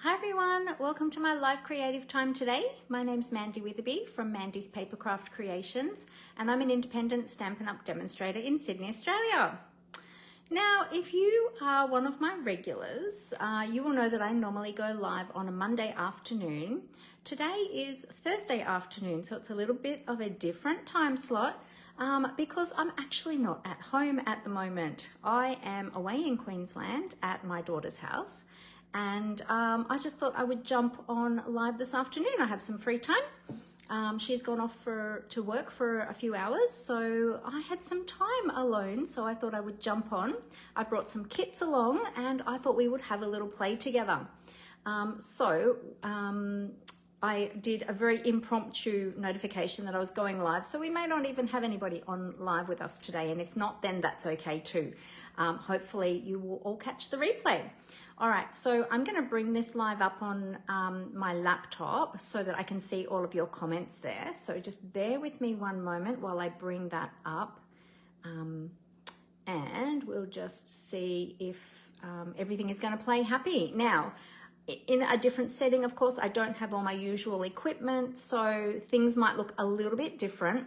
Hi everyone, welcome to my live creative time today. My name's Mandy Witherby from Mandy's Papercraft Creations, and I'm an independent Stampin' Up! Demonstrator in Sydney, Australia. Now, if you are one of my regulars, you will know that I normally go live on a Monday afternoon. Today is Thursday afternoon, so it's a little bit of a different time slot because I'm actually not at home at the moment. I am away in Queensland at my daughter's house. And I just thought I would jump on live this afternoon. I have some free time. She's gone off to work for a few hours, so I had some time alone, so I thought I would jump on. I brought some kits along and I thought we would have a little play together. I did a very impromptu notification that I was going live, so we may not even have anybody on live with us today, and if not, then that's okay too. Hopefully you will all catch the replay. All right, so I'm going to bring this live up on my laptop so that I can see all of your comments there. So just bear with me one moment while I bring that up, and we'll just see if everything is going to play happy. Now, in a different setting, of course, I don't have all my usual equipment, so things might look a little bit different.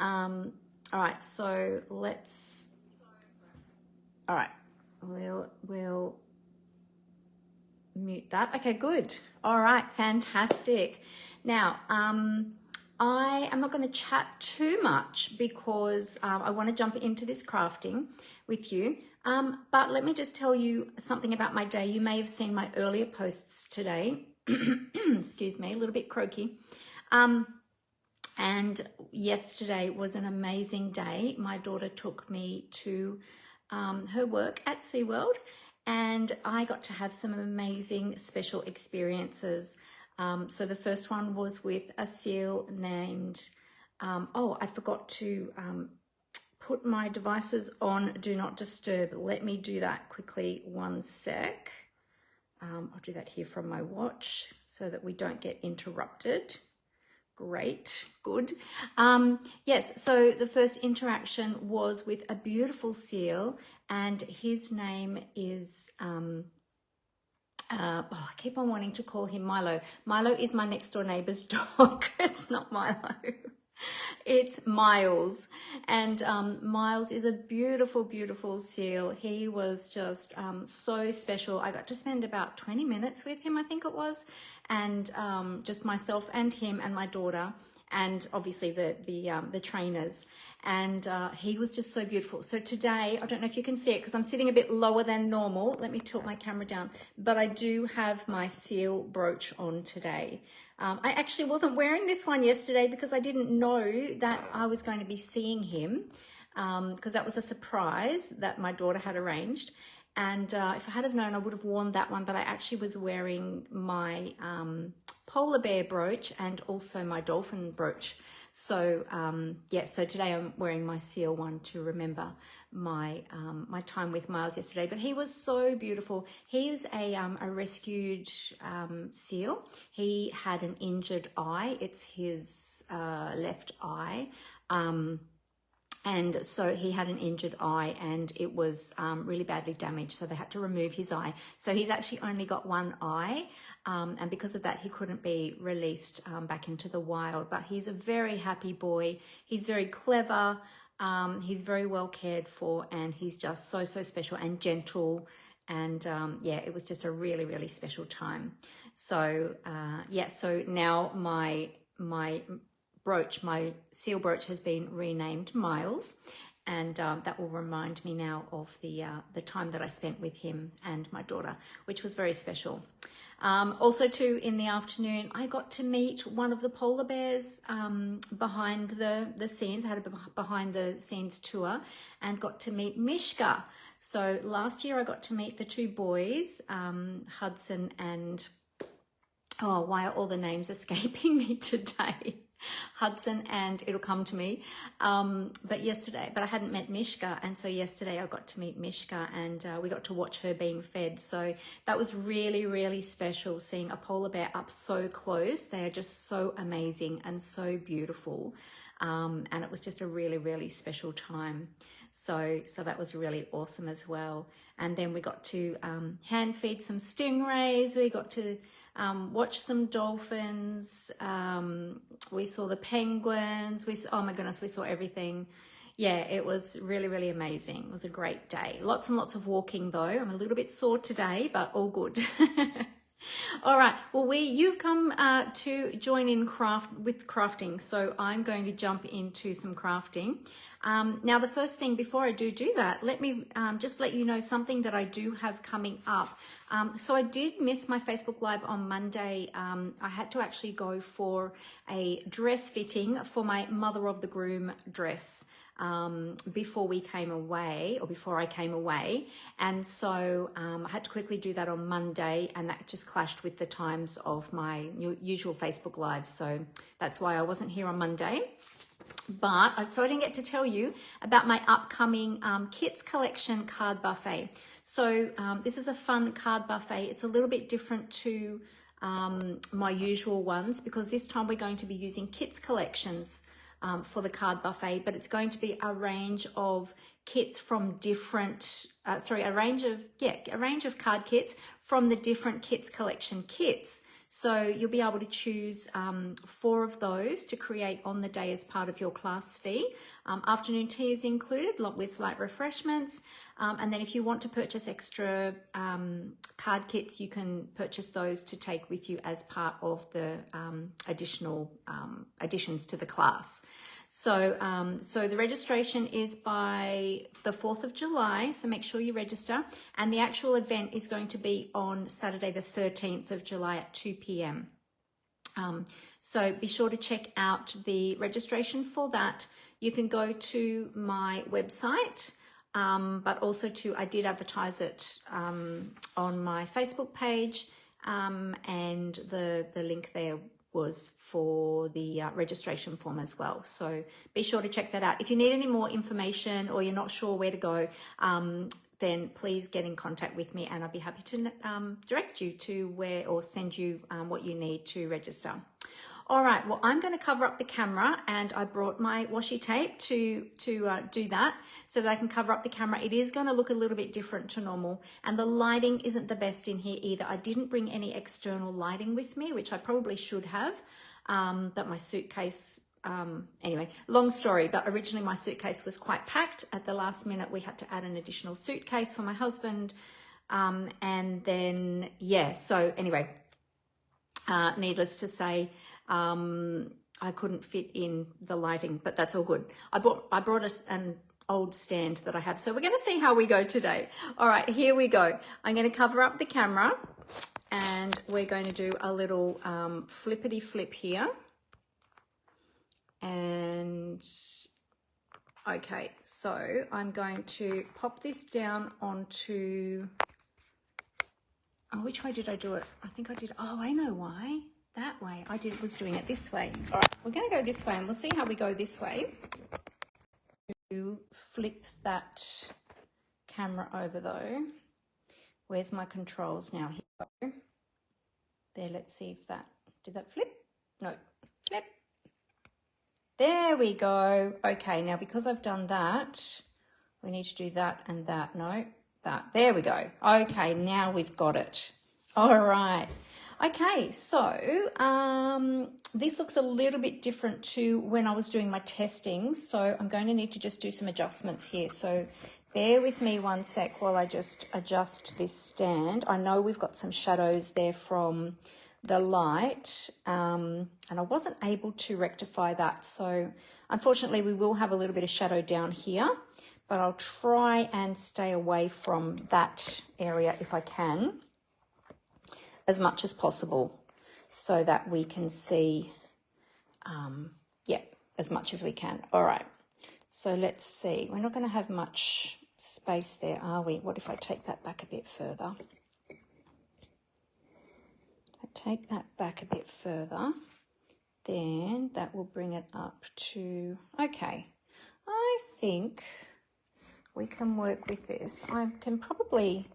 All right, so let's, all right, we'll mute that. Okay, good. All right, fantastic. Now, I am not going to chat too much because I want to jump into this crafting with you. But let me just tell you something about my day. You may have seen my earlier posts today. Excuse me, a little bit croaky. And yesterday was an amazing day. My daughter took me to her work at SeaWorld, and I got to have some amazing special experiences. So the first one was with a seal named, I forgot to put my devices on Do Not Disturb. Let me do that quickly, one sec. I'll do that here from my watch so that we don't get interrupted. Great, good. Yes, so the first interaction was with a beautiful seal, and his name is, I keep on wanting to call him Milo. Milo is my next door neighbor's dog. It's not Milo. It's Miles, and Miles is a beautiful, beautiful seal. He was just so special. I got to spend about 20 minutes with him, I think it was, and just myself and him and my daughter, and obviously the trainers, and he was just so beautiful. So today, I don't know if you can see it because I'm sitting a bit lower than normal. Let me tilt my camera down, but I do have my seal brooch on today. I actually wasn't wearing this one yesterday because I didn't know that I was going to be seeing him, because that was a surprise that my daughter had arranged. And if I had have known, I would have worn that one, but I actually was wearing my polar bear brooch and also my dolphin brooch. So yeah, so today I'm wearing my seal one to remember my my time with Miles yesterday. But he was so beautiful. He is a rescued seal. He had an injured eye. It's his left eye. And so he had an injured eye, and it was really badly damaged, so they had to remove his eye. So he's actually only got one eye, and because of that, he couldn't be released back into the wild. But he's a very happy boy. He's very clever. He's very well cared for, and he's just so, so special and gentle. And yeah, it was just a really, really special time. So yeah, so now my brooch, my seal brooch, has been renamed Miles, and that will remind me now of the time that I spent with him and my daughter, which was very special. Also too, in the afternoon, I got to meet one of the polar bears behind the scenes. I had a behind the scenes tour and got to meet Mishka. So last year I got to meet the two boys, Hudson and, oh, why are all the names escaping me today? Hudson, and it'll come to me. But I hadn't met Mishka, and so yesterday I got to meet Mishka, and we got to watch her being fed. So that was really, really special, seeing a polar bear up so close. They are just so amazing and so beautiful. and it was just a really, really special time. So that was really awesome as well. And then we got to hand feed some stingrays. We got to watch some dolphins. We saw the penguins. Oh my goodness, we saw everything. Yeah, it was really, really amazing. It was a great day. Lots and lots of walking though. I'm a little bit sore today, but all good. All right, well, you've come to join in crafting, so I'm going to jump into some crafting. Now, the first thing, before I do that, let me just let you know something that I do have coming up. So I did miss my Facebook Live on Monday. I had to actually go for a dress fitting for my Mother of the Groom dress before we came away, or before I came away, and so I had to quickly do that on Monday, and that just clashed with the times of my usual Facebook Live, so that's why I wasn't here on Monday. But so I didn't get to tell you about my upcoming kits collection card buffet. So this is a fun card buffet. It's a little bit different to my usual ones, because this time we're going to be using kits collections for the card buffet, but it's going to be a range of kits from different, a range of card kits from the different kits collection kits. So you'll be able to choose 4 of those to create on the day as part of your class fee. Afternoon tea is included with light refreshments. And then if you want to purchase extra card kits, you can purchase those to take with you as part of the additional additions to the class. So, so the registration is by the 4th of July, so make sure you register. And the actual event is going to be on Saturday, the 13th of July at 2 p.m. So be sure to check out the registration for that. You can go to my website, but also I did advertise it on my Facebook page, and the link there was for the registration form as well. So be sure to check that out. If you need any more information or you're not sure where to go, then please get in contact with me, and I'll be happy to direct you to where, or send you what you need to register. All right, well, I'm going to cover up the camera, and I brought my washi tape to do that so that I can cover up the camera. It is going to look a little bit different to normal, and the lighting isn't the best in here either. I didn't bring any external lighting with me, which I probably should have, but my suitcase, anyway, long story, but originally my suitcase was quite packed. At the last minute, we had to add an additional suitcase for my husband, and then, yeah, so anyway, needless to say, I couldn't fit in the lighting, but that's all good. I brought an old stand that I have, so we're going to see how we go today. All right, here we go. I'm going to cover up the camera, and we're going to do a little flippity flip here. And okay, so I'm going to pop this down onto, oh, which way did I do it? I think I did, oh, I know why. That way. I was doing it this way. All right, we're going to go this way, and we'll see how we go this way. To flip that camera over though. Where's my controls now? Here we go. There, let's see if did that flip? No, flip. There we go. Okay, now because I've done that, we need to do that and that. No, that. There we go. Okay, now we've got it. All right. Okay, so this looks a little bit different to when I was doing my testing, so I'm going to need to just do some adjustments here. So bear with me one sec while I just adjust this stand. I know we've got some shadows there from the light, and I wasn't able to rectify that. So unfortunately, we will have a little bit of shadow down here, but I'll try and stay away from that area if I can, as much as possible, so that we can see, yeah, as much as we can. All right, so let's see. We're not going to have much space there, are we? What if I take that back a bit further? I take that back a bit further, then that will bring it up to, okay, I think we can work with this. I can probably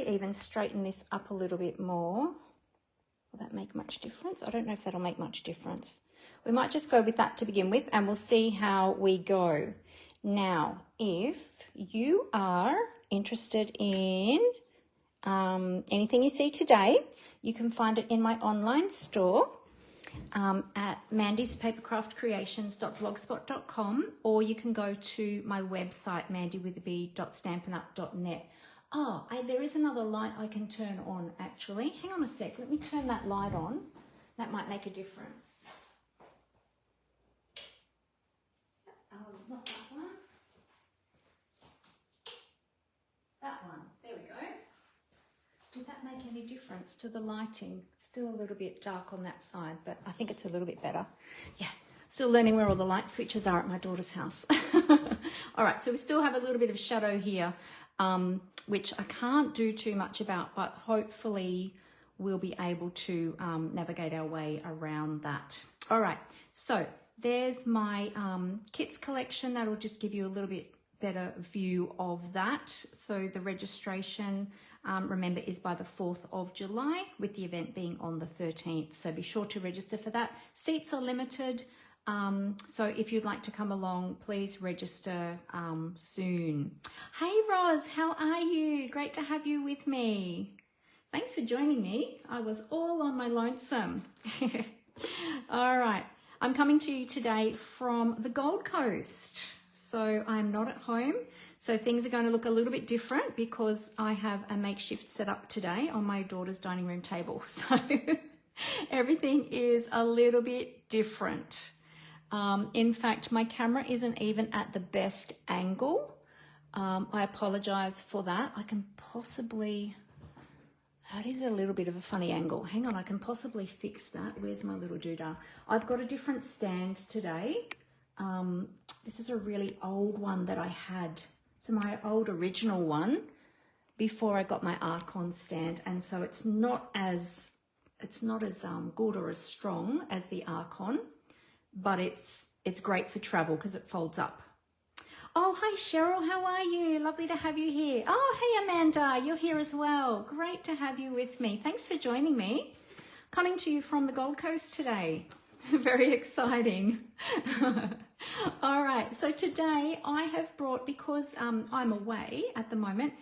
even straighten this up a little bit more. Will that make much difference? I don't know if that'll make much difference. We might just go with that to begin with, and we'll see how we go. Now, if you are interested in anything you see today, you can find it in my online store at mandyspapercraftcreations.blogspot.com, or you can go to my website, mandywitherby.stampinup.net. Oh, there is another light I can turn on, actually. Hang on a sec. Let me turn that light on. That might make a difference. Not that one. That one. There we go. Did that make any difference to the lighting? Still a little bit dark on that side, but I think it's a little bit better. Yeah. Still learning where all the light switches are at my daughter's house. All right, so we still have a little bit of shadow here, which I can't do too much about, but hopefully we'll be able to navigate our way around that. All right, so there's my kits collection. That'll just give you a little bit better view of that. So the registration, remember, is by the 4th of July, with the event being on the 13th. So be sure to register for that. Seats are limited. So if you'd like to come along, please register soon. Hey Roz, how are you? Great to have you with me. Thanks for joining me. I was all on my lonesome. All right, I'm coming to you today from the Gold Coast. So I'm not at home. So things are going to look a little bit different because I have a makeshift setup today on my daughter's dining room table. So everything is a little bit different. In fact, my camera isn't even at the best angle. I apologize for that. I can possibly, that is a little bit of a funny angle. Hang on, I can possibly fix that. Where's my little doodah? I've got a different stand today. This is a really old one that I had. It's my old original one before I got my Archon stand. And so it's not as good or as strong as the Archon. But it's great for travel because it folds up. Oh, hi Cheryl, how are you? Lovely to have you here. Oh, hey Amanda, you're here as well. Great to have you with me. Thanks for joining me. Coming to you from the Gold Coast today. Very exciting. All right, so today I have brought, because I'm away at the moment,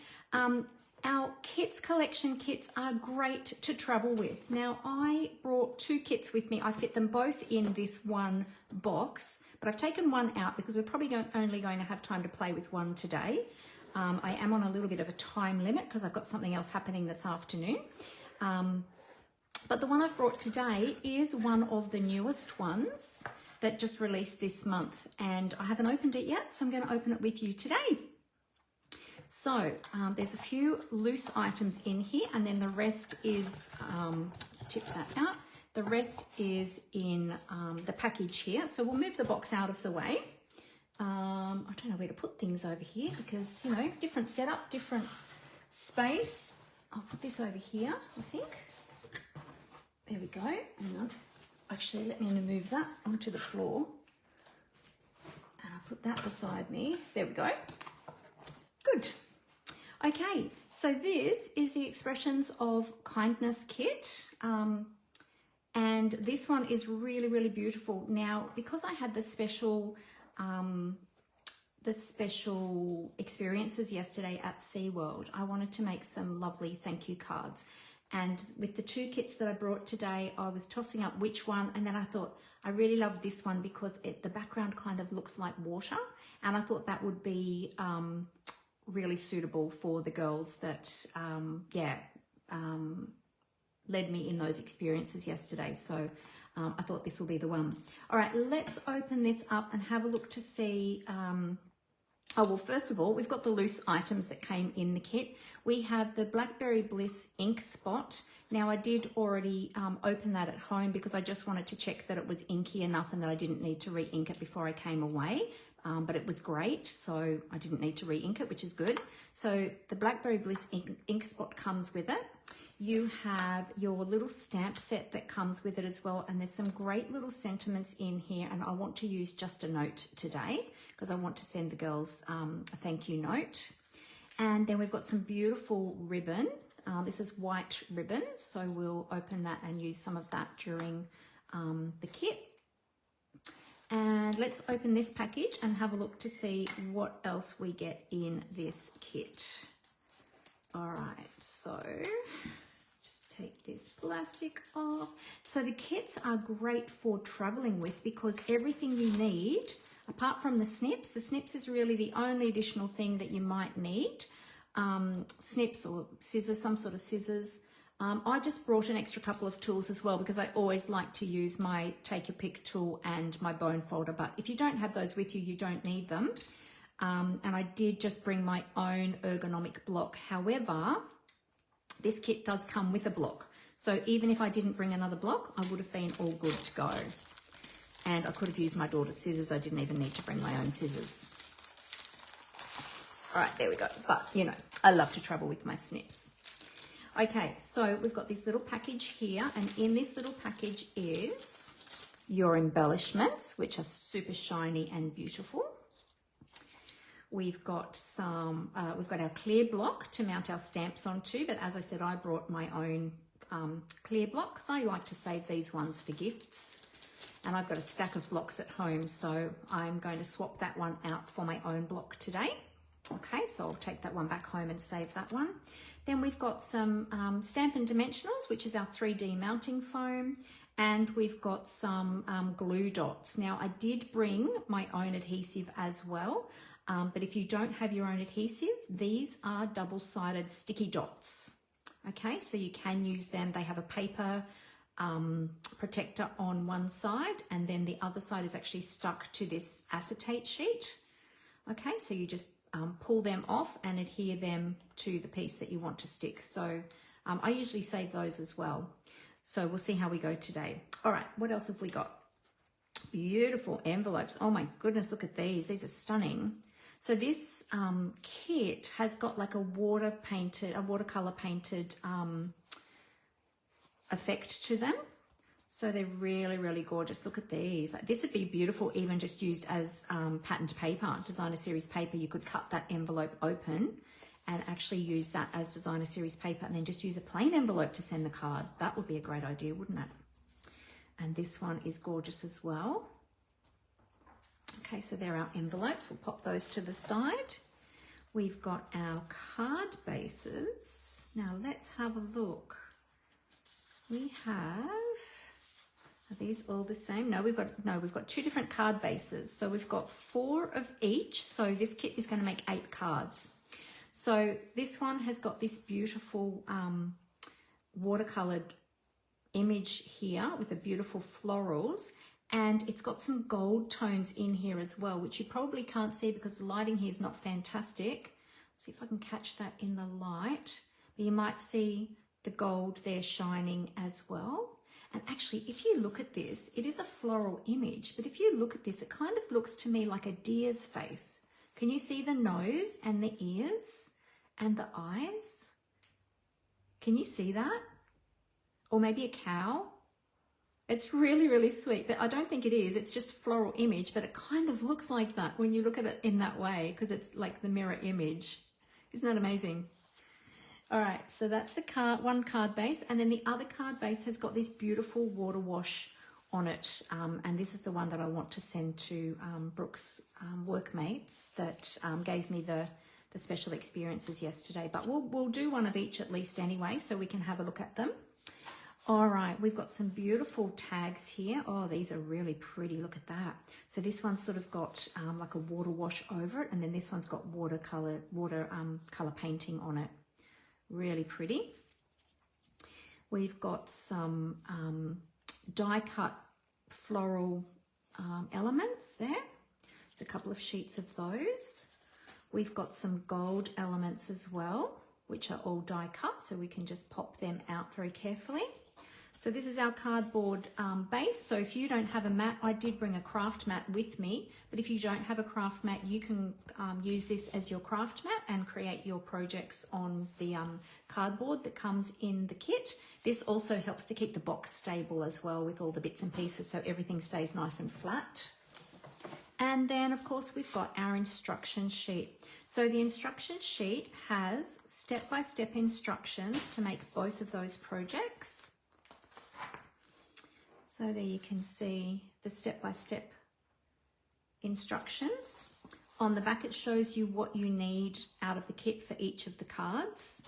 our kits collection kits are great to travel with. Now, I brought 2 kits with me. I fit them both in this one box, but I've taken one out because we're probably only going to have time to play with one today. I am on a little bit of a time limit because I've got something else happening this afternoon. But the one I've brought today is one of the newest ones that just released this month, and I haven't opened it yet, so I'm going to open it with you today. So there's a few loose items in here, and then the rest is, let's tip that out. The rest is in the package here. So we'll move the box out of the way. I don't know where to put things over here because, you know, different setup, different space. I'll put this over here, I think. There we go. Hang on. Actually, let me move that onto the floor. And I'll put that beside me. There we go. Good. Okay, so this is the Expressions of Kindness kit, and this one is really, really beautiful. Now, because I had the special experiences yesterday at SeaWorld, I wanted to make some lovely thank you cards. And with the 2 kits that I brought today, I was tossing up which one, and then I thought I really love this one because the background kind of looks like water, and I thought that would be really suitable for the girls that led me in those experiences yesterday. So I thought this will be the one. All right, let's open this up and have a look to see. Well, first of all, we've got the loose items that came in the kit. We have the Blackberry Bliss ink spot. Now, I did already open that at home because I just wanted to check that it was inky enough and that I didn't need to re-ink it before I came away. But it was great, so I didn't need to re-ink it, which is good. So the Blackberry Bliss ink spot comes with it. You have your little stamp set that comes with it as well, and there's some great little sentiments in here, and I want to use just a note today because I want to send the girls a thank you note. And then we've got some beautiful ribbon this is white ribbon, so we'll open that and use some of that during the kit. And let's open this package and have a look to see what else we get in this kit. All right, so just take this plastic off. So the kits are great for traveling with because everything you need, apart from the snips is really the only additional thing that you might need. Snips or scissors, some sort of scissors. I just brought an extra couple of tools as well because I always like to use my take your pick tool and my bone folder, but if you don't have those with you, you don't need them. And I did just bring my own ergonomic block. However, this kit does come with a block. So even if I didn't bring another block, I would have been all good to go. And I could have used my daughter's scissors. I didn't even need to bring my own scissors. All right, there we go. But, you know, I love to travel with my snips. Okay, so we've got this little package here, and in this little package is your embellishments, which are super shiny and beautiful. We've got some, we've got our clear block to mount our stamps onto, but as I said, I brought my own clear block, so I like to save these ones for gifts. And I've got a stack of blocks at home, so I'm going to swap that one out for my own block today. Okay, so I'll take that one back home and save that one. Then we've got some Stampin Dimensionals, which is our 3D mounting foam, and we've got some glue dots. Now, I did bring my own adhesive as well, but if you don't have your own adhesive, these are double-sided sticky dots. Okay, so you can use them. They have a paper protector on one side, and then the other side is actually stuck to this acetate sheet. Okay, so you just pull them off and adhere them to the piece that you want to stick. So I usually save those as well. So we'll see how we go today. All right, what else have we got? Beautiful envelopes. Oh my goodness, look at these. These are stunning. So this kit has got like a watercolor painted effect to them. So they're really, really gorgeous. Look at these. Like, this would be beautiful even just used as patterned paper, designer series paper. You could cut that envelope open and actually use that as designer series paper and then just use a plain envelope to send the card. That would be a great idea, wouldn't it? And this one is gorgeous as well. Okay, so there are our envelopes. We'll pop those to the side. We've got our card bases. Now let's have a look. We have... Are these all the same? No, we've got two different card bases. So we've got 4 of each. So this kit is going to make 8 cards. So this one has got this beautiful watercolored image here with the beautiful florals, and it's got some gold tones in here as well, which you probably can't see because the lighting here is not fantastic. Let's see if I can catch that in the light. But you might see the gold there shining as well. And actually, if you look at this, it is a floral image, but if you look at this, it kind of looks to me like a deer's face. Can you see the nose and the ears and the eyes? Can you see that? Or maybe a cow? It's really, really sweet, but I don't think it is. It's just a floral image, but it kind of looks like that when you look at it in that way because it's like the mirror image. Isn't that amazing? All right, so that's the one card base, and then the other card base has got this beautiful water wash on it, and this is the one that I want to send to Brooke's workmates that gave me the special experiences yesterday. But we'll do one of each at least anyway, so we can have a look at them. All right, we've got some beautiful tags here. Oh, these are really pretty. Look at that. So this one's sort of got like a water wash over it, and then this one's got watercolor painting on it. Really pretty. We've got some die cut floral elements there. There's a couple of sheets of those. We've got some gold elements as well, which are all die cut, so we can just pop them out very carefully. So this is our cardboard base. So if you don't have a mat, I did bring a craft mat with me, but if you don't have a craft mat, you can use this as your craft mat and create your projects on the cardboard that comes in the kit. This also helps to keep the box stable as well with all the bits and pieces, so everything stays nice and flat. And then, of course, we've got our instruction sheet. So the instruction sheet has step-by-step instructions to make both of those projects. So there you can see the step-by-step instructions. On the back, it shows you what you need out of the kit for each of the cards.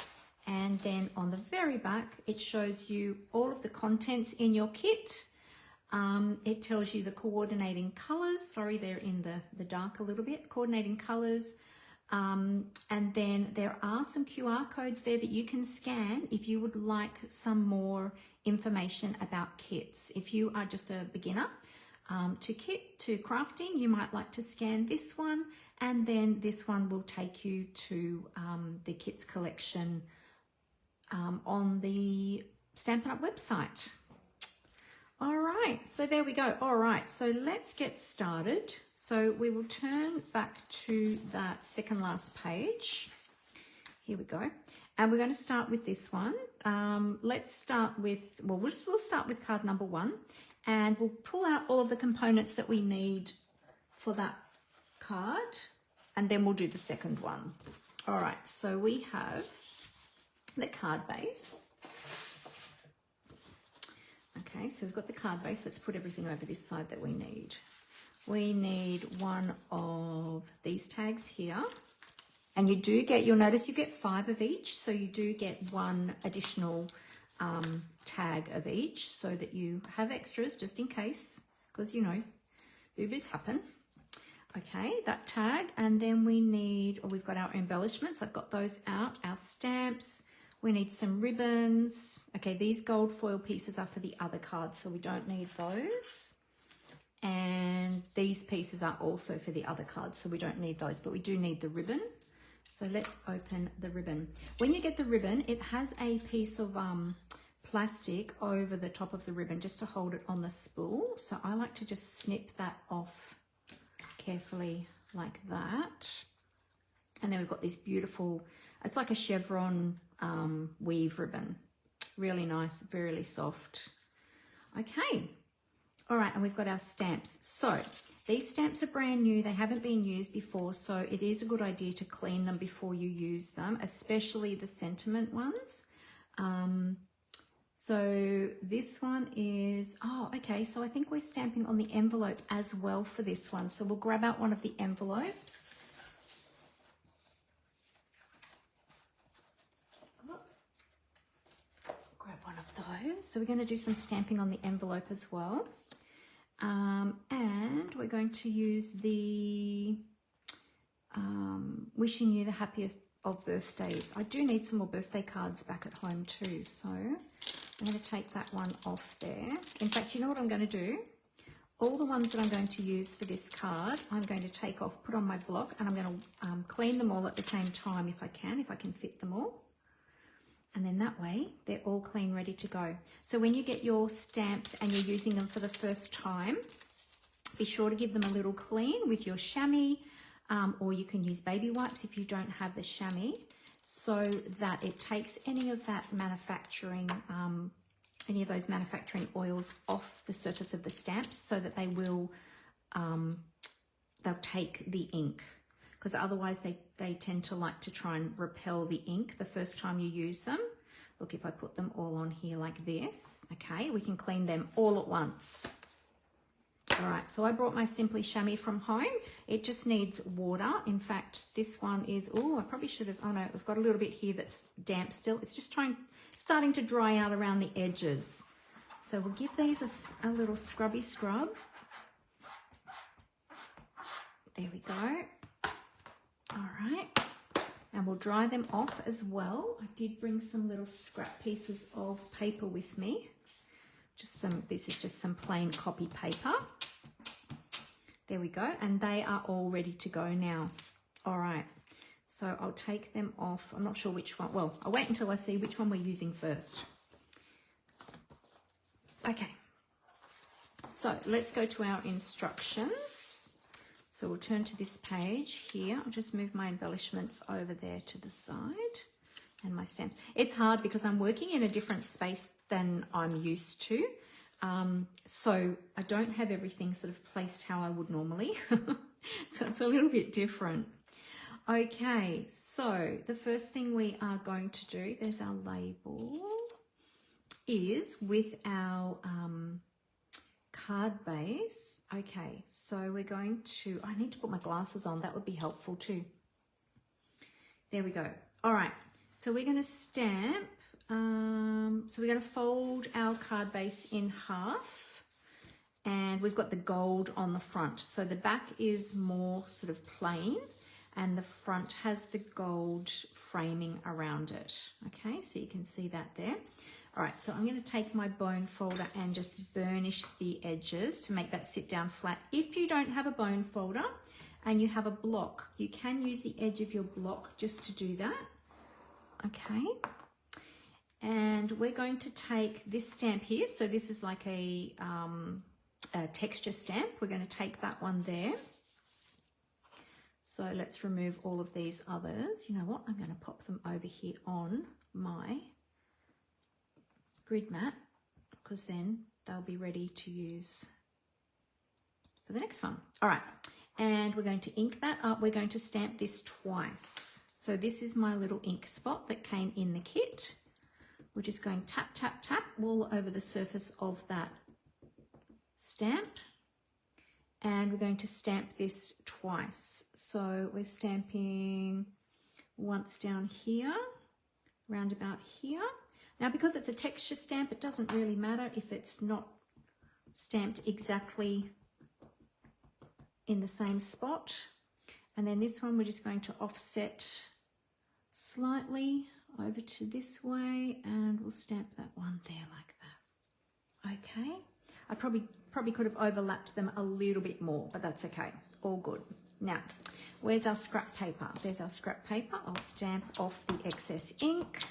And then on the very back, it shows you all of the contents in your kit. It tells you the coordinating colors. Sorry, they're in the dark a little bit. Coordinating colors. And then there are some QR codes there that you can scan if you would like some more information about kits. If you are just a beginner to crafting, you might like to scan this one, and then this one will take you to the kits collection on the Stampin' Up website. All right, so there we go. All right, so let's get started. So we will turn back to that second last page. Here we go. And we're going to start with this one. Let's start with, well, we'll start with card number 1, and we'll pull out all of the components that we need for that card, and then we'll do the second one. All right, so we have the card base. Okay, so we've got the card base. Let's put everything over this side that we need. We need one of these tags here. And you do get, you'll notice you get 5 of each. So you do get 1 additional tag of each so that you have extras just in case, because, you know, boo-boos happen. Okay, that tag. And then we need, we've got our embellishments. I've got those out, our stamps. We need some ribbons. Okay, these gold foil pieces are for the other cards, so we don't need those. And these pieces are also for the other cards, so we don't need those, but we do need the ribbon. So let's open the ribbon. When you get the ribbon, it has a piece of plastic over the top of the ribbon just to hold it on the spool. So I like to just snip that off carefully like that. And then we've got this beautiful, it's like a chevron weave ribbon. Really nice, really soft. Okay. All right, and we've got our stamps. So these stamps are brand new. They haven't been used before, so it is a good idea to clean them before you use them, especially the sentiment ones. So this one is, oh, okay, so I think we're stamping on the envelope as well for this one. So we'll grab out one of the envelopes. Grab one of those. So we're going to do some stamping on the envelope as well. And we're going to use the wishing you the happiest of birthdays. I do need some more birthday cards back at home too, so I'm going to take that one off there. In fact, you know what I'm going to do? All the ones that I'm going to use for this card, I'm going to take off, put on my block, and I'm going to clean them all at the same time if I can fit them all. And then that way, they're all clean, ready to go. So when you get your stamps and you're using them for the first time, be sure to give them a little clean with your chamois, or you can use baby wipes if you don't have the chamois, so that it takes any of that manufacturing, any of those manufacturing oils off the surface of the stamps, so that they will, they'll take the ink. Because otherwise they tend to like to try and repel the ink the first time you use them. Look, if I put them all on here like this, okay, we can clean them all at once. All right, so I brought my Simply Chamois from home. It just needs water. In fact, this one is, oh, I probably should have, oh no, I've got a little bit here that's damp still. It's just starting to dry out around the edges. So we'll give these a little scrubby scrub. There we go. All right, and we'll dry them off as well. I did bring some little scrap pieces of paper with me. This is just some plain copy paper. There we go, and they are all ready to go now. All right, so I'll take them off. I'm not sure which one. Well, I'll wait until I see which one we're using first. Okay, so let's go to our instructions. So we'll turn to this page here. I'll just move my embellishments over there to the side and my stamps. It's hard because I'm working in a different space than I'm used to. So I don't have everything sort of placed how I would normally. So it's a little bit different. Okay, so the first thing we are going to do, there's our label, is with our card base. Okay, so we're going to, I need to put my glasses on, that would be helpful too. There we go. All right, so we're going to stamp, so we're going to fold our card base in half, and we've got the gold on the front. So the back is more sort of plain, and the front has the gold framing around it. Okay, so you can see that there. All right, so I'm going to take my bone folder and just burnish the edges to make that sit down flat. If you don't have a bone folder and you have a block, you can use the edge of your block just to do that. Okay, and we're going to take this stamp here. So this is like a texture stamp. We're going to take that one there. So let's remove all of these others. You know what? I'm going to pop them over here on my grid mat, because then they'll be ready to use for the next one. All right, and we're going to ink that up. We're going to stamp this twice. So this is my little ink spot that came in the kit. We're just going tap, tap, tap all over the surface of that stamp. And we're going to stamp this twice. So we're stamping once down here, round about here. Now, because it's a texture stamp, it doesn't really matter if it's not stamped exactly in the same spot. And then this one, we're just going to offset slightly over to this way, and we'll stamp that one there like that. Okay, I probably could have overlapped them a little bit more, but that's okay, all good. Now, where's our scrap paper? There's our scrap paper. I'll stamp off the excess ink.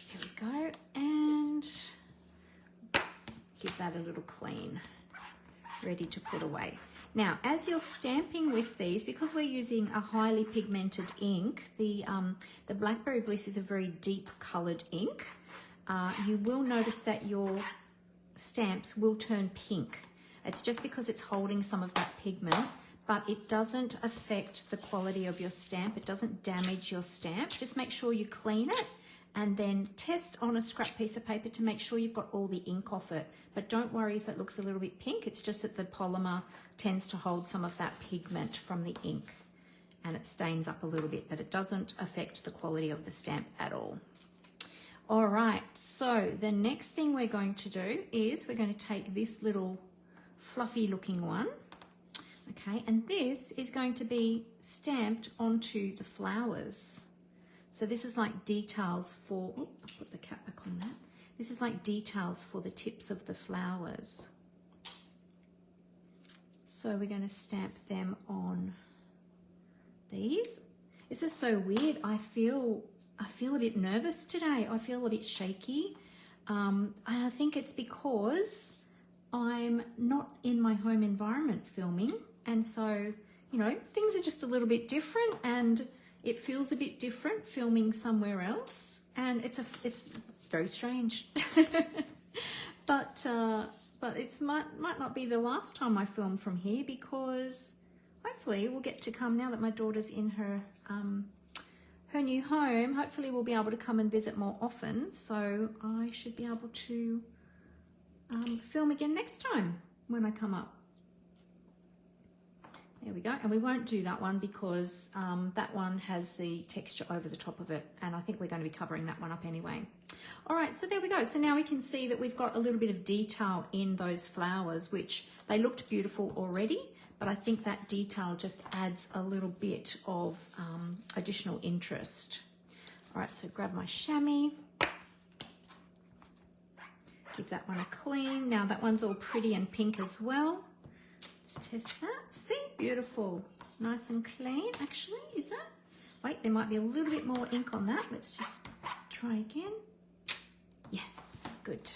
Here we go, and give that a little clean, ready to put away. Now, as you're stamping with these, because we're using a highly pigmented ink, the Blackberry Bliss is a very deep coloured ink. You will notice that your stamps will turn pink. It's just because it's holding some of that pigment, but it doesn't affect the quality of your stamp. It doesn't damage your stamp. Just make sure you clean it and then test on a scrap piece of paper to make sure you've got all the ink off it. But don't worry if it looks a little bit pink. It's just that the polymer tends to hold some of that pigment from the ink and it stains up a little bit, but it doesn't affect the quality of the stamp at all. All right, so the next thing we're going to do is we're going to take this little fluffy looking one, okay, and this is going to be stamped onto the flowers. So this is like details for, oh, I'll put the cap back on that. This is like details for the tips of the flowers. So we're going to stamp them on these. This is so weird. I feel a bit nervous today. I feel a bit shaky. I think it's because I'm not in my home environment filming. And so, you know, things are just a little bit different and it feels a bit different filming somewhere else. And it's very strange. But it might not be the last time I film from here, because hopefully we'll get to come, now that my daughter's in her new home, hopefully we'll be able to come and visit more often. So I should be able to film again next time when I come up. There we go. And we won't do that one because that one has the texture over the top of it. And I think we're going to be covering that one up anyway. All right, so there we go. So now we can see that we've got a little bit of detail in those flowers, which they looked beautiful already, but I think that detail just adds a little bit of additional interest. All right, so grab my chamois. Give that one a clean. Now that one's all pretty and pink as well. Let's test that. See, beautiful. Nice and clean, actually, is that? Wait, there might be a little bit more ink on that. Let's just try again. Yes, good.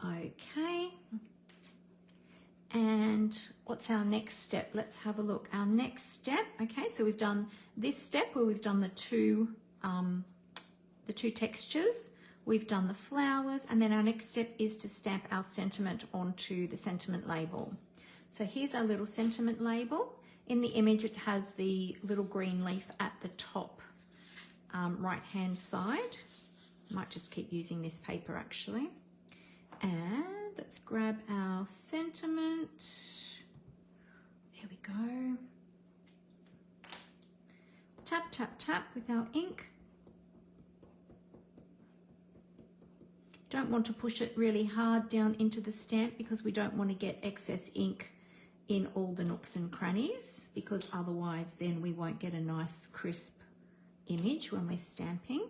Okay. And what's our next step? Let's have a look. Our next step, okay, so we've done this step where we've done the two the two textures. We've done the flowers, and then our next step is to stamp our sentiment onto the sentiment label. So here's our little sentiment label. In the image, it has the little green leaf at the top right-hand side. Might just keep using this paper actually. And let's grab our sentiment. There we go. Tap, tap, tap with our ink. Don't want to push it really hard down into the stamp because we don't want to get excess ink in all the nooks and crannies, because otherwise then we won't get a nice crisp image when we're stamping.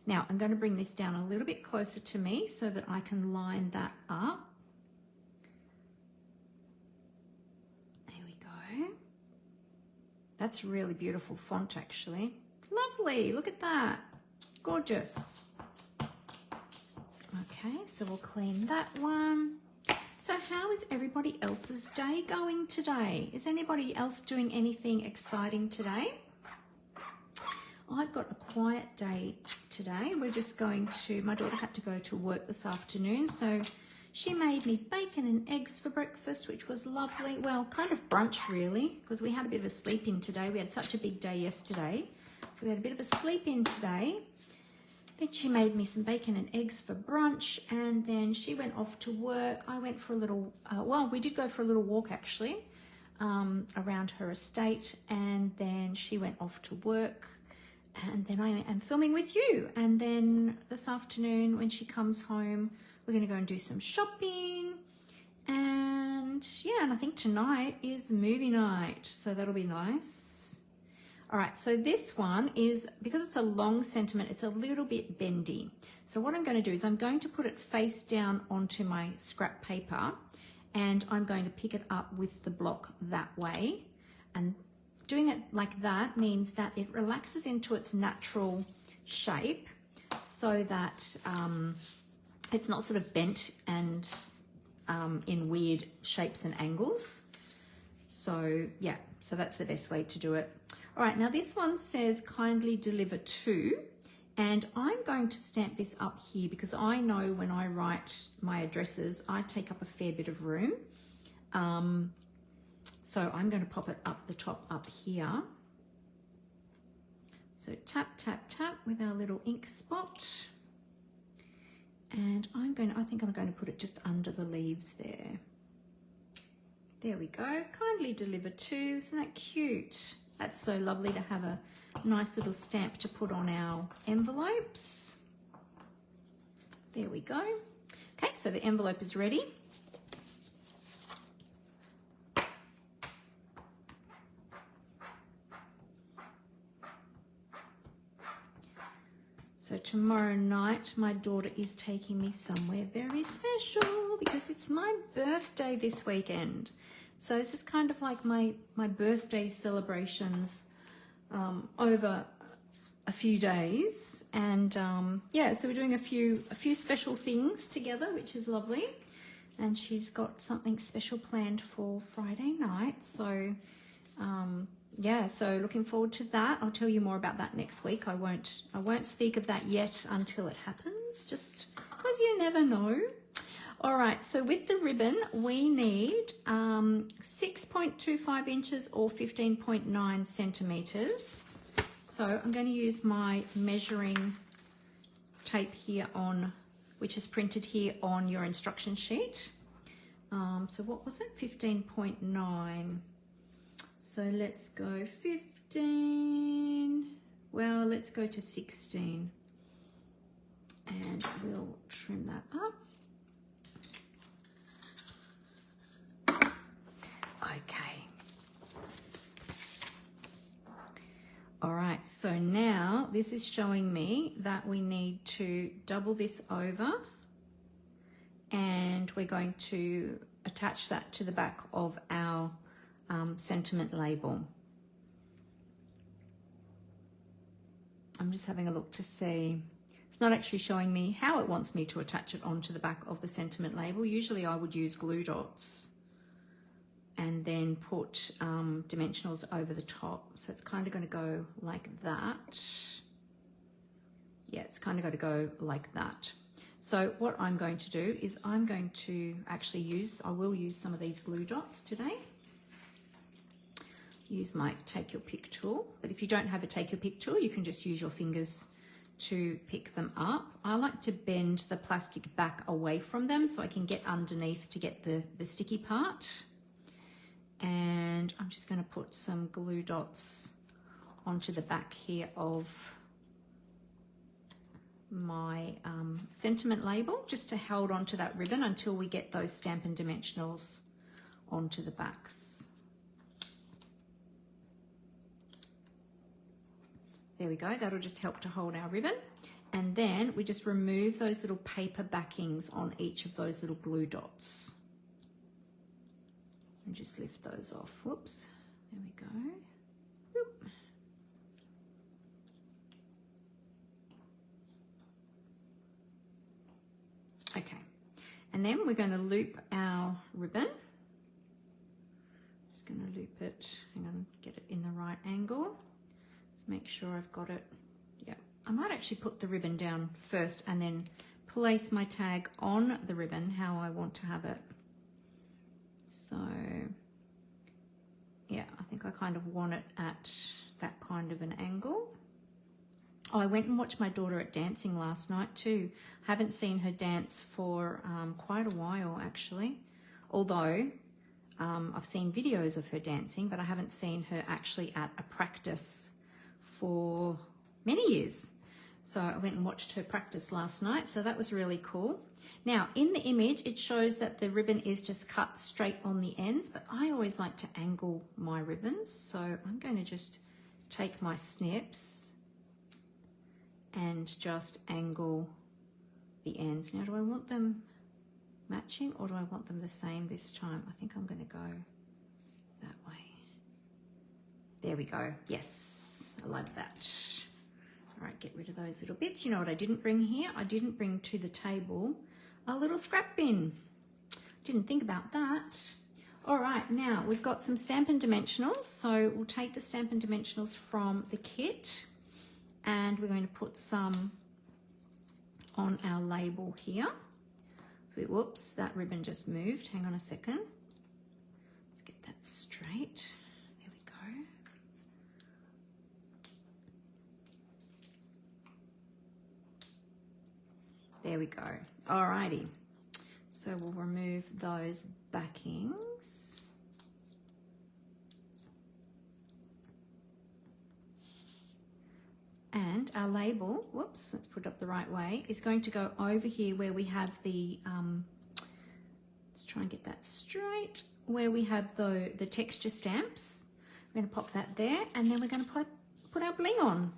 Now I'm going to bring this down a little bit closer to me so that I can line that up. There we go. That's really beautiful font actually. Lovely, look at that. Gorgeous. Okay, so we'll clean that one. So how is everybody else's day going today? Is anybody else doing anything exciting today? I've got a quiet day today. We're just going to, my daughter had to go to work this afternoon, so she made me bacon and eggs for breakfast, which was lovely. Well, kind of brunch really, because we had a bit of a sleep in today. We had such a big day yesterday, so we had a bit of a sleep in today. Then she made me some bacon and eggs for brunch, and then she went off to work. I went for a little, well, we did go for a little walk actually around her estate, and then she went off to work, and then I am filming with you. And then this afternoon when she comes home, we're going to go and do some shopping, and yeah, and I think tonight is movie night, so that'll be nice. All right, so this one is, because it's a long sentiment, it's a little bit bendy. So what I'm going to do is I'm going to put it face down onto my scrap paper, and I'm going to pick it up with the block that way. And doing it like that means that it relaxes into its natural shape, so that it's not sort of bent and in weird shapes and angles. So yeah, so that's the best way to do it. All right, now this one says kindly deliver to, and I'm going to stamp this up here because I know when I write my addresses, I take up a fair bit of room. So I'm going to pop it up the top up here. So tap, tap, tap with our little ink spot. And I think I'm going to put it just under the leaves there. There we go. Kindly deliver to. Isn't that cute? That's so lovely to have a nice little stamp to put on our envelopes. There we go. Okay, so the envelope is ready. So tomorrow night, my daughter is taking me somewhere very special because it's my birthday this weekend. So this is kind of like my birthday celebrations over a few days, and yeah, so we're doing a few special things together, which is lovely. And she's got something special planned for Friday night. So yeah, so looking forward to that. I'll tell you more about that next week. I won't speak of that yet until it happens, just because you never know. All right, so with the ribbon, we need 6.25 inches or 15.9 centimeters. So I'm going to use my measuring tape here on, which is printed here on your instruction sheet. So what was it? 15.9. So let's go 15. Well, let's go to 16. And we'll trim that up. Okay. All right, so now this is showing me that we need to double this over, and we're going to attach that to the back of our sentiment label. I'm just having a look to see. It's not actually showing me how it wants me to attach it onto the back of the sentiment label. Usually I would use glue dots and then put dimensionals over the top. So it's kind of going to go like that. Yeah, it's kind of got to go like that. So what I'm going to do is I'm going to actually I will use some of these glue dots today. Use my take your pick tool, but if you don't have a take your pick tool, you can just use your fingers to pick them up. I like to bend the plastic back away from them so I can get underneath to get the sticky part. And I'm just going to put some glue dots onto the back here of my sentiment label, just to hold onto that ribbon until we get those Stampin' Dimensionals onto the backs. There we go, that'll just help to hold our ribbon. And then we just remove those little paper backings on each of those little glue dots. And just lift those off. Whoops, there we go. Whoop. Okay, and then we're going to loop our ribbon. Just going to loop it, hang on, get it in the right angle. Let's make sure I've got it. Yeah, I might actually put the ribbon down first and then place my tag on the ribbon how I want to have it. So yeah, I think I kind of want it at that kind of an angle. Oh, I went and watched my daughter at dancing last night too. Haven't seen her dance for quite a while actually, although I've seen videos of her dancing, but I haven't seen her actually at a practice for many years. So I went and watched her practice last night, so that was really cool. Now in the image it shows that the ribbon is just cut straight on the ends, but I always like to angle my ribbons, so I'm going to just take my snips and just angle the ends. Now, do I want them matching or do I want them the same this time? I think I'm going to go that way. There we go. Yes, I like that. All right, get rid of those little bits. You know what I didn't bring here? I didn't bring to the table a little scrap bin. Didn't think about that. All right, now we've got some Stampin' Dimensionals. So we'll take the Stampin' Dimensionals from the kit and we're going to put some on our label here. So whoops, that ribbon just moved. Hang on a second. Let's get that straight. There we go. There we go. Alrighty. So we'll remove those backings. And our label, whoops, let's put it up the right way, is going to go over here where we have the, let's try and get that straight, where we have the texture stamps. We're going to pop that there, and then we're going to put our bling on.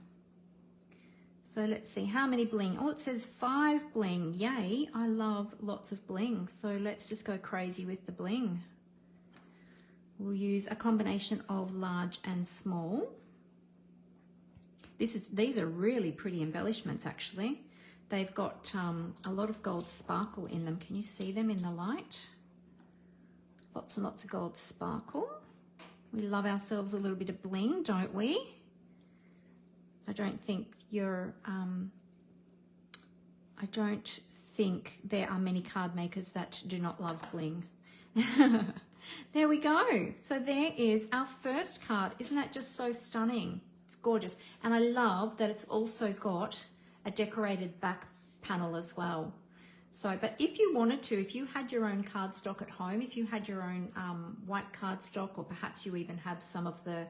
So let's see, how many bling? Oh, it says 5 bling. Yay, I love lots of bling. So let's just go crazy with the bling. We'll use a combination of large and small. These are really pretty embellishments actually. They've got a lot of gold sparkle in them. Can you see them in the light? Lots and lots of gold sparkle. We love ourselves a little bit of bling, don't we? I don't think there are many card makers that do not love bling. There we go. So there is our first card. Isn't that just so stunning? It's gorgeous. And I love that it's also got a decorated back panel as well. So, but if you wanted to, if you had your own cardstock at home, if you had your own white cardstock, or perhaps you even have some of the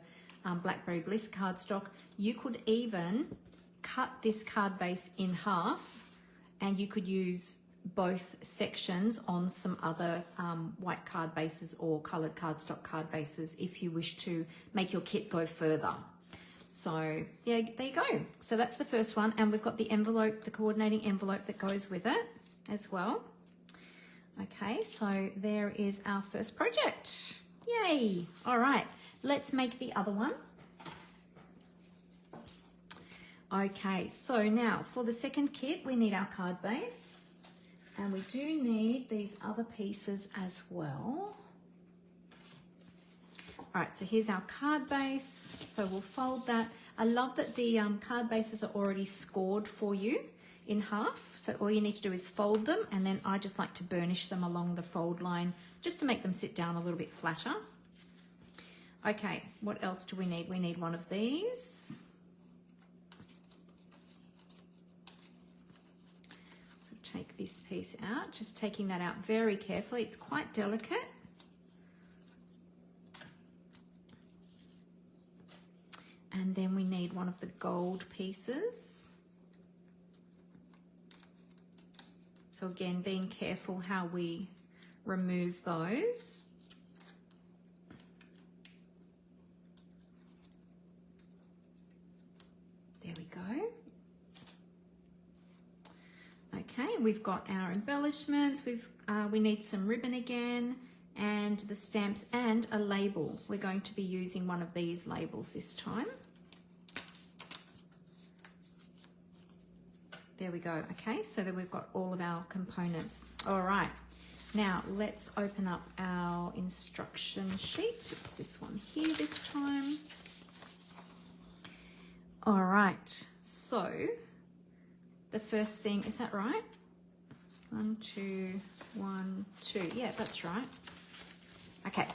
Blackberry Bliss cardstock, you could even cut this card base in half and you could use both sections on some other white card bases or coloured cardstock card bases if you wish to make your kit go further. So yeah, there you go. So that's the first one, and we've got the envelope, the coordinating envelope that goes with it as well. Okay, so there is our first project. Yay! All right, let's make the other one. Okay, so now for the second kit, we need our card base, and we do need these other pieces as well. All right, so here's our card base. So we'll fold that. I love that the card bases are already scored for you in half. So all you need to do is fold them, and then I just like to burnish them along the fold line just to make them sit down a little bit flatter. Okay, what else do we need? We need one of these. So take this piece out, just taking that out very carefully. It's quite delicate. And then we need one of the gold pieces. So again, being careful how we remove those. There we go. Okay, we've got our embellishments. We need some ribbon again, and the stamps and a label. We're going to be using one of these labels this time. There we go. Okay, so then we've got all of our components. All right, now let's open up our instruction sheet. It's this one here this time. All right, so the first thing, is that right? 1, 2, 1, 2. Yeah, that's right. Okay,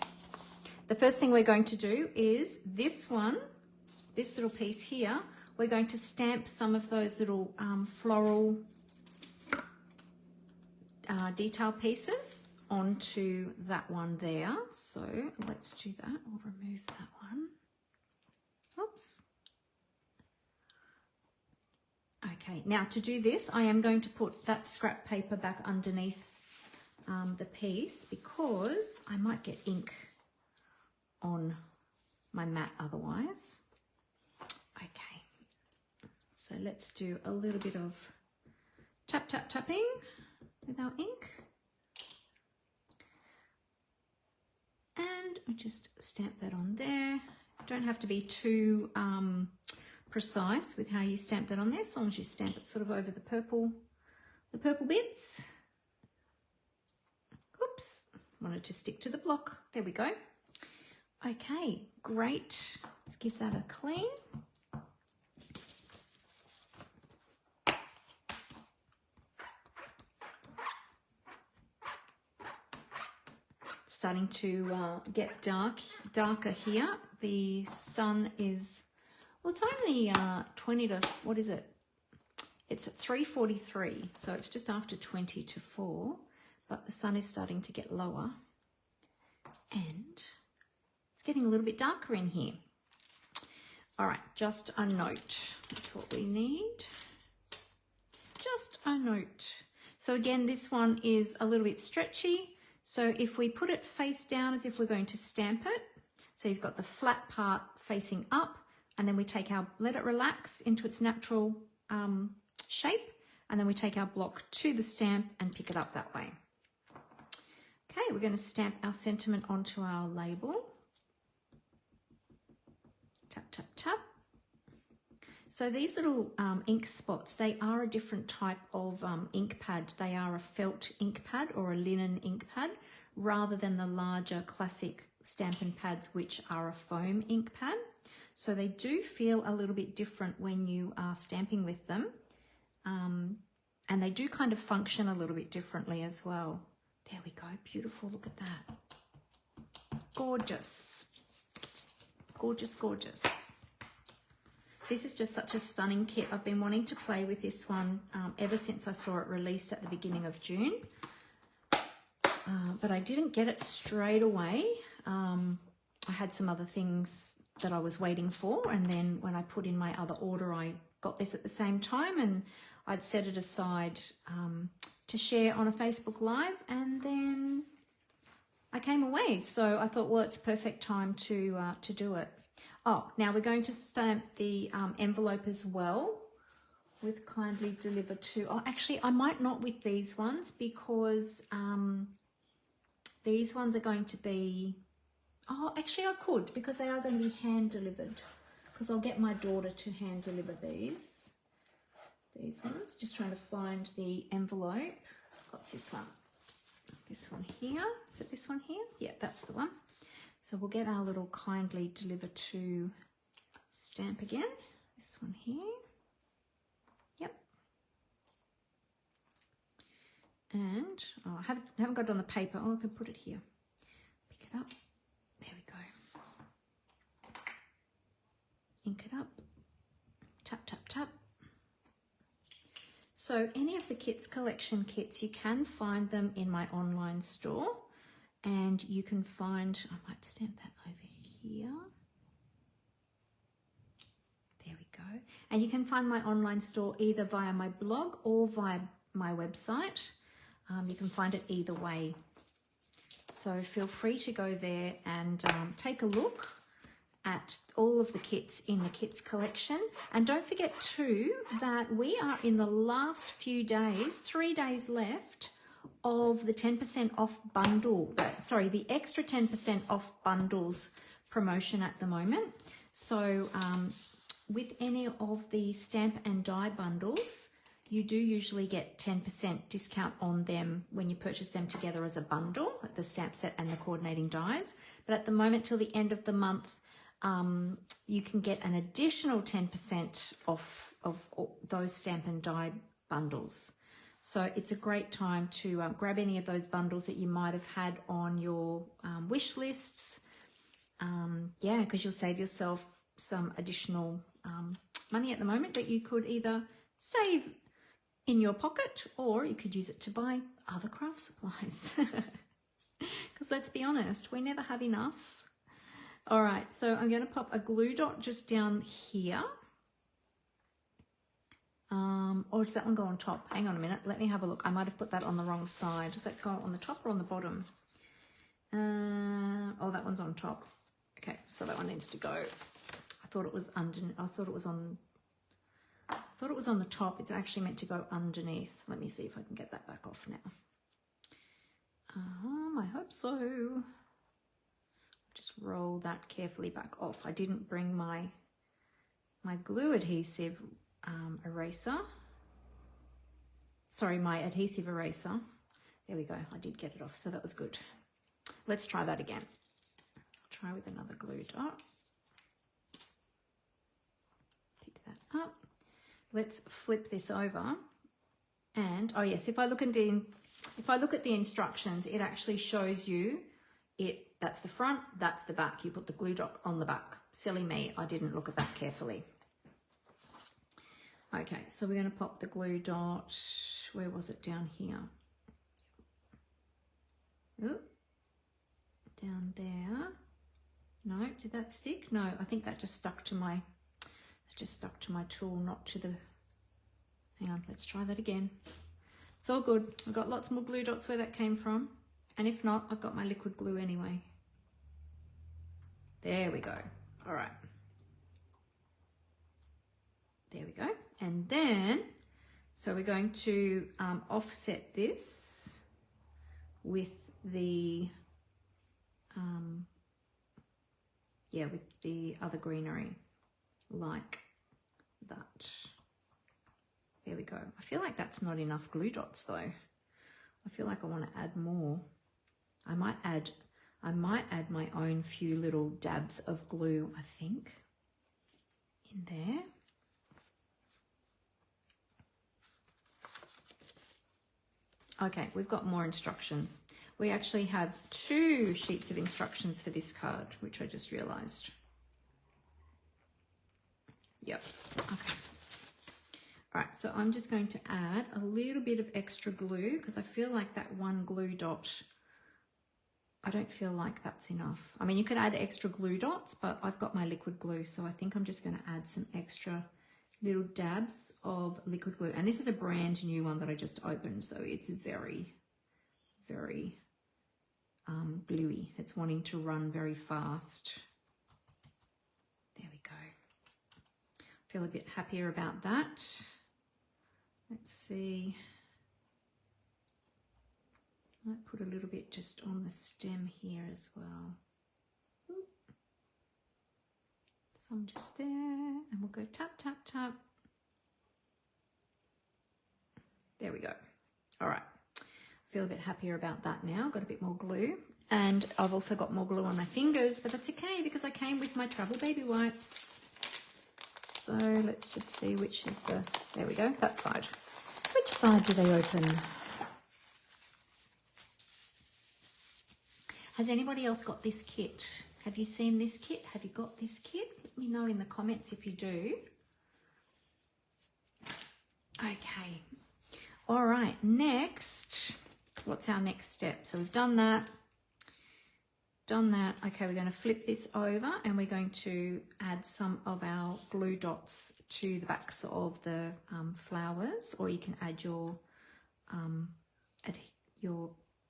the first thing we're going to do is this one, this little piece here. We're going to stamp some of those little floral detail pieces onto that one there. So let's do that. We'll remove that one. Oops. Okay, now to do this, I am going to put that scrap paper back underneath the piece because I might get ink on my mat otherwise. Okay, so let's do a little bit of tap, tap, tapping with our ink. And I just stamp that on there. You don't have to be too precise with how you stamp that on there, as long as you stamp it sort of over the purple bits. Oops, wanted to stick to the block. There we go. Okay, great. Let's give that a clean. Starting to get darker here. The sun is, well, it's only 20 to, what is it? It's at 3:43, so it's just after 20 to 4, but the sun is starting to get lower and it's getting a little bit darker in here. All right, just a note. That's what we need. Just a note. So again, this one is a little bit stretchy. So if we put it face down as if we're going to stamp it, so you've got the flat part facing up, and then we take our, let it relax into its natural shape, and then we take our block to the stamp and pick it up that way. Okay, we're going to stamp our sentiment onto our label. Tap, tap, tap. So these little ink spots, they are a different type of ink pad. They are a felt ink pad or a linen ink pad, rather than the larger classic Stampin' pads, which are a foam ink pad. So they do feel a little bit different when you are stamping with them. And they do kind of function a little bit differently as well. There we go, beautiful, look at that. Gorgeous. Gorgeous, gorgeous. This is just such a stunning kit. I've been wanting to play with this one ever since I saw it released at the beginning of June. But I didn't get it straight away. I had some other things that I was waiting for, and then when I put in my other order, I got this at the same time, and I'd set it aside to share on a Facebook Live, and then I came away. So I thought, well, it's perfect time to do it. Oh, now we're going to stamp the envelope as well with kindly deliver to. Oh, actually, I might not with these ones because these ones are going to be, oh, actually I could, because they are going to be hand delivered, because I'll get my daughter to hand deliver these ones. Just trying to find the envelope. What's this one? This one here. Is it this one here? Yeah, that's the one. So we'll get our little kindly deliver to stamp again. This one here. Yep. And oh, I haven't got it on the paper. Oh, I can put it here. Pick it up. There we go. Ink it up. Tap, tap, tap. So any of the Kits Collection kits, you can find them in my online store, and you can find, I might stamp that over here. There we go. And you can find my online store either via my blog or via my website. You can find it either way. So feel free to go there and take a look at all of the kits in the Kits Collection. And don't forget too that we are in the last few days, 3 days left of the 10% off bundle, sorry, the extra 10% off bundles promotion at the moment. So with any of the stamp and die bundles, you do usually get 10% discount on them when you purchase them together as a bundle, the stamp set and the coordinating dies. But at the moment, till the end of the month, you can get an additional 10% off of those stamp and die bundles. So it's a great time to grab any of those bundles that you might have had on your wish lists. Yeah, because you'll save yourself some additional money at the moment that you could either save in your pocket, or you could use it to buy other craft supplies. Because let's be honest, we never have enough. All right, so I'm going to pop a glue dot just down here. Or does that one go on top? Hang on a minute, let me have a look. I might have put that on the wrong side. Does that go on the top or on the bottom? Oh, that one's on top. Okay, so that one needs to go. I thought it was underneath. I thought it was on the top. It's actually meant to go underneath. Let me see if I can get that back off now. I hope so. Just roll that carefully back off. I didn't bring my glue adhesive eraser. Sorry, my adhesive eraser. There we go. I did get it off, so that was good. Let's try that again. I'll try with another glue dot. Pick that up. Let's flip this over. And oh yes, if I look at the instructions, it actually shows you it. That's the front, that's the back. You put the glue dot on the back. Silly me, I didn't look at that carefully. Okay, so we're going to pop the glue dot, where was it? Down here. Ooh, down there. No, did that stick? No, I think that just stuck to my, tool, not to the, hang on, let's try that again. It's all good. I've got lots more glue dots where that came from. And if not, I've got my liquid glue anyway. There we go. All right. There we go. And then, so we're going to offset this with the, with the other greenery, like that. There we go. I feel like that's not enough glue dots though. I feel like I want to add more. I might add my own few little dabs of glue, I think, in there. Okay, we've got more instructions. We actually have 2 sheets of instructions for this card, which I just realized. Yep, okay. All right, so I'm just going to add a little bit of extra glue because I feel like that one glue dot, I don't feel like that's enough. I mean, you could add extra glue dots, but I've got my liquid glue, so I think I'm just going to add some extra little dabs of liquid glue. And this is a brand new one that I just opened, so it's very, very gluey. It's wanting to run very fast. There we go. Feel a bit happier about that. Let's see. Might put a little bit just on the stem here as well. Some just there, and we'll go tap, tap, tap. There we go. All right. Feel a bit happier about that now. Got a bit more glue. And I've also got more glue on my fingers, but that's okay because I came with my travel baby wipes. So let's just see which is the, there we go, that side. Which side do they open? Has anybody else got this kit? Have you seen this kit? Have you got this kit? Let me know in the comments if you do. Okay. All right, next, what's our next step? So we've done that. Okay, we're going to flip this over and we're going to add some of our glue dots to the backs of the flowers, or you can add your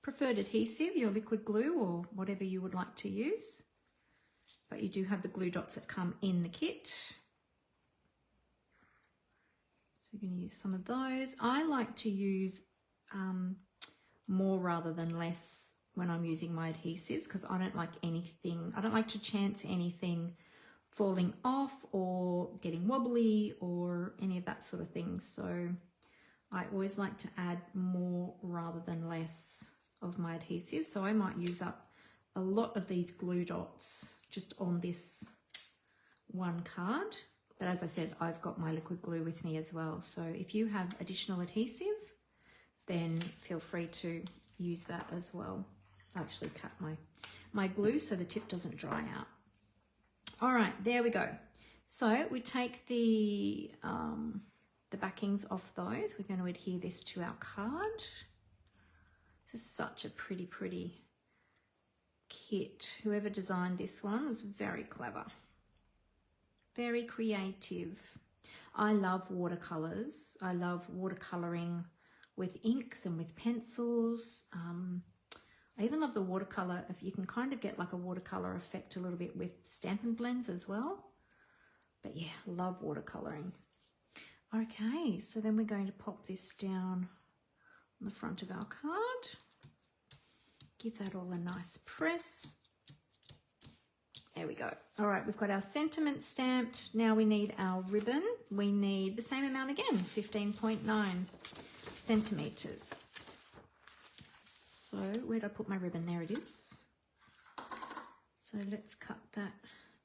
preferred adhesive, your liquid glue, or whatever you would like to use. But you do have the glue dots that come in the kit. So we're going to use some of those. I like to use more rather than less when I'm using my adhesives, because I don't like to chance anything falling off or getting wobbly or any of that sort of thing. So I always like to add more rather than less of my adhesive. So I might use up a lot of these glue dots just on this one card. But as I said, I've got my liquid glue with me as well. So if you have additional adhesive, then feel free to use that as well. I actually cut my glue so the tip doesn't dry out. All right, there we go. So we take the backings off those. We're going to adhere this to our card. This is such a pretty kit. Whoever designed this one was very clever, very creative. I love watercolors. I love watercoloring with inks and with pencils. I even love the watercolor, if you can kind of get like a watercolor effect a little bit with Stampin' blends as well. But yeah, love watercoloring. Okay, so then we're going to pop this down on the front of our card. Give that all a nice press. There we go. All right, we've got our sentiment stamped. Now we need our ribbon. We need the same amount again, 15.9 centimeters. So where did I put my ribbon? There it is. So let's cut that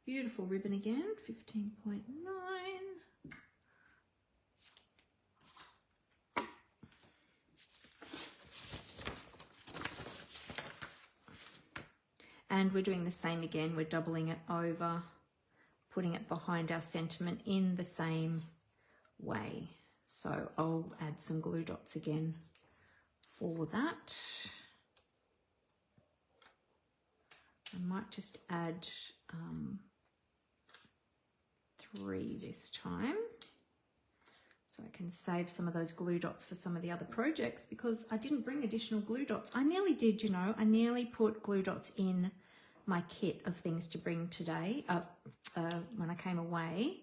beautiful ribbon again, 15.9. And we're doing the same again. We're doubling it over, putting it behind our sentiment in the same way. So I'll add some glue dots again for that. I might just add 3 this time, so I can save some of those glue dots for some of the other projects, because I didn't bring additional glue dots. I nearly did, you know, I nearly put glue dots in my kit of things to bring today when I came away.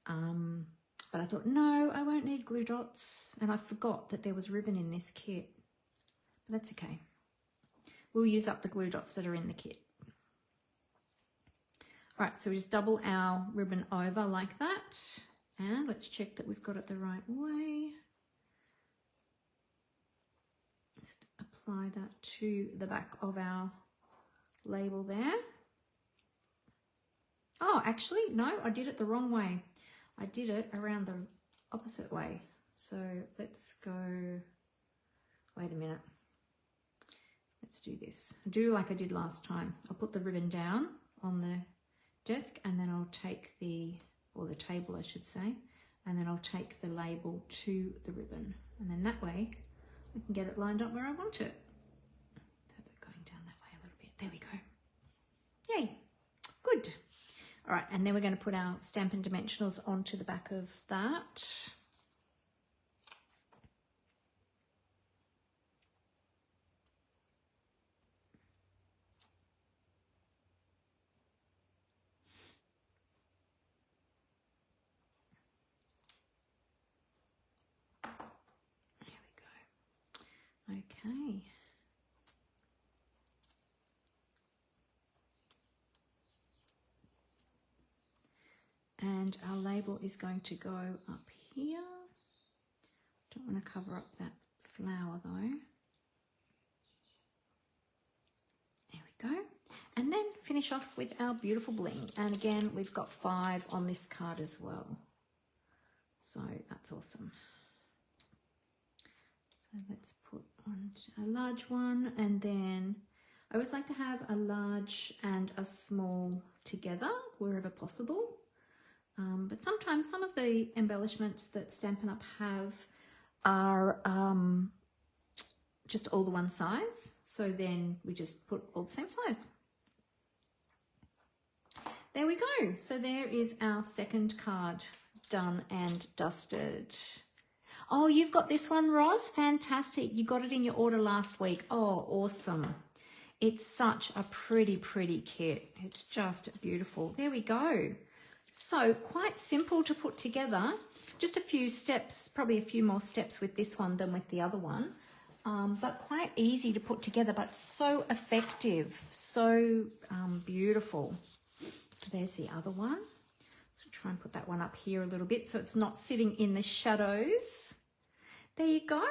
But I thought, no, I won't need glue dots. And I forgot that there was ribbon in this kit. But that's okay. We'll use up the glue dots that are in the kit. All right, so we just double our ribbon over like that. And let's check that we've got it the right way. Just apply that to the back of our label there. Oh, actually, no, I did it the wrong way. I did it around the opposite way. So let's go, wait a minute. Let's do this. Do like I did last time. I'll put the ribbon down on the desk, and then I'll take or the table I should say, and then I'll take the label to the ribbon. And then that way we can get it lined up where I want it. So they're going down that way a little bit. There we go. Yay, good. All right, and then we're going to put our Stampin' Dimensionals onto the back of that. Okay. And our label is going to go up here. Don't want to cover up that flower though. There we go. And then finish off with our beautiful bling. And again, we've got 5 on this card as well. So that's awesome. So let's put on a large one, and then I always like to have a large and a small together wherever possible. But sometimes some of the embellishments that Stampin' Up! Have are just all the one size. So then we just put all the same size. There we go. So there is our second card done and dusted. Oh, you've got this one, Roz? Fantastic. You got it in your order last week. Oh, awesome. It's such a pretty, pretty kit. It's just beautiful. There we go. So quite simple to put together. Just a few steps, probably a few more steps with this one than with the other one. But quite easy to put together, but so effective, so beautiful. There's the other one. So try and put that one up here a little bit so it's not sitting in the shadows. There you go.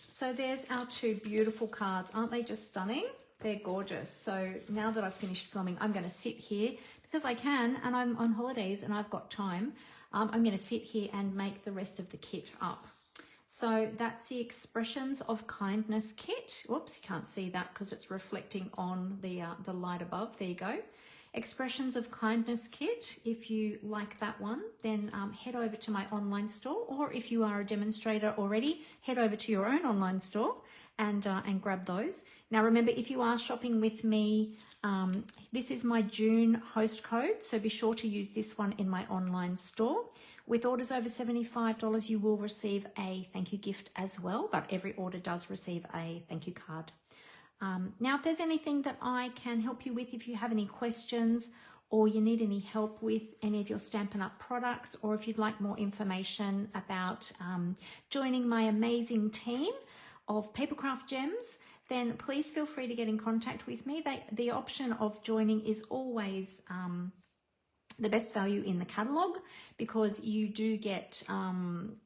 So there's our 2 beautiful cards. Aren't they just stunning? They're gorgeous. So now that I've finished filming, I'm going to sit here because I can, and I'm on holidays and I've got time. I'm going to sit here and make the rest of the kit up. So that's the Expressions of Kindness kit. Whoops, you can't see that because it's reflecting on the light above. There you go. Expressions of Kindness kit. If you like that one, then head over to my online store, or if you are a demonstrator already, head over to your own online store and grab those. Now remember, if you are shopping with me, this is my June host code, so be sure to use this one in my online store. With orders over $75, you will receive a thank you gift as well, but every order does receive a thank you card. Now, if there's anything that I can help you with, if you have any questions or you need any help with any of your Stampin' Up! Products, or if you'd like more information about joining my amazing team of Papercraft Gems, then please feel free to get in contact with me. The option of joining is always the best value in the catalogue, because you do get some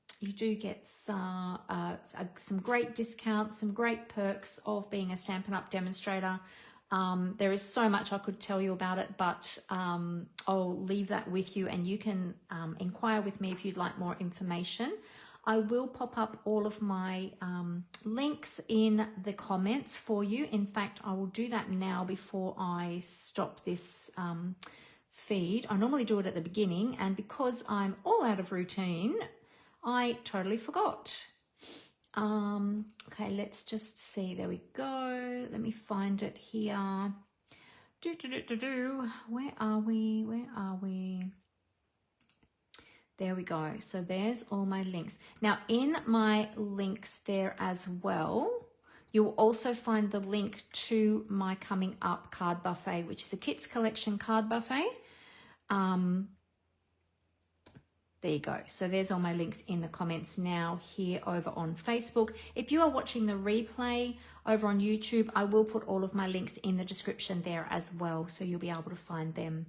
great discounts, some great perks of being a Stampin' Up! Demonstrator. There is so much I could tell you about it, but I'll leave that with you, and you can inquire with me if you'd like more information. I will pop up all of my links in the comments for you. In fact, I will do that now before I stop this feed. I normally do it at the beginning, and because I'm all out of routine, I totally forgot. Okay, let's just see. There we go. Let me find it here. Where are we? Where are we? There we go. So there's all my links. Now in my links there as well, you'll also find the link to my coming up card buffet, which is a Kits Collection card buffet. There you go. So there's all my links in the comments now here over on Facebook. If you are watching the replay over on YouTube, I will put all of my links in the description there as well, so you'll be able to find them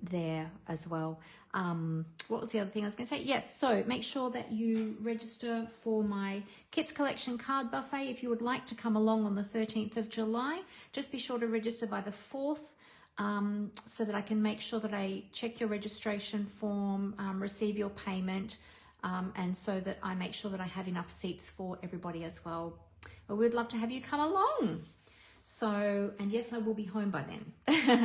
there as well. What was the other thing I was going to say? Yes, so make sure that you register for my Kits Collection card buffet if you would like to come along on the 13th of July. Just be sure to register by the 4th. So that I can make sure that I check your registration form, receive your payment, and so that I make sure that I have enough seats for everybody as well. But we'd love to have you come along. So, and yes, I will be home by then.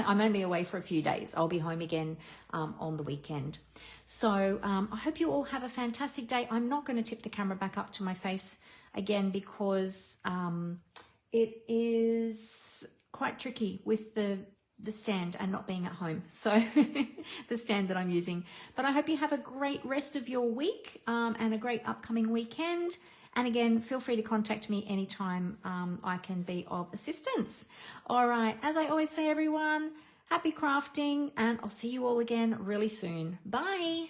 I'm only away for a few days. I'll be home again on the weekend. So I hope you all have a fantastic day. I'm not going to tip the camera back up to my face again because it is quite tricky with the stand and not being at home, so the stand that I'm using. But I hope you have a great rest of your week and a great upcoming weekend. And again, feel free to contact me anytime I can be of assistance. All right, as I always say, everyone, happy crafting, and I'll see you all again really soon. Bye.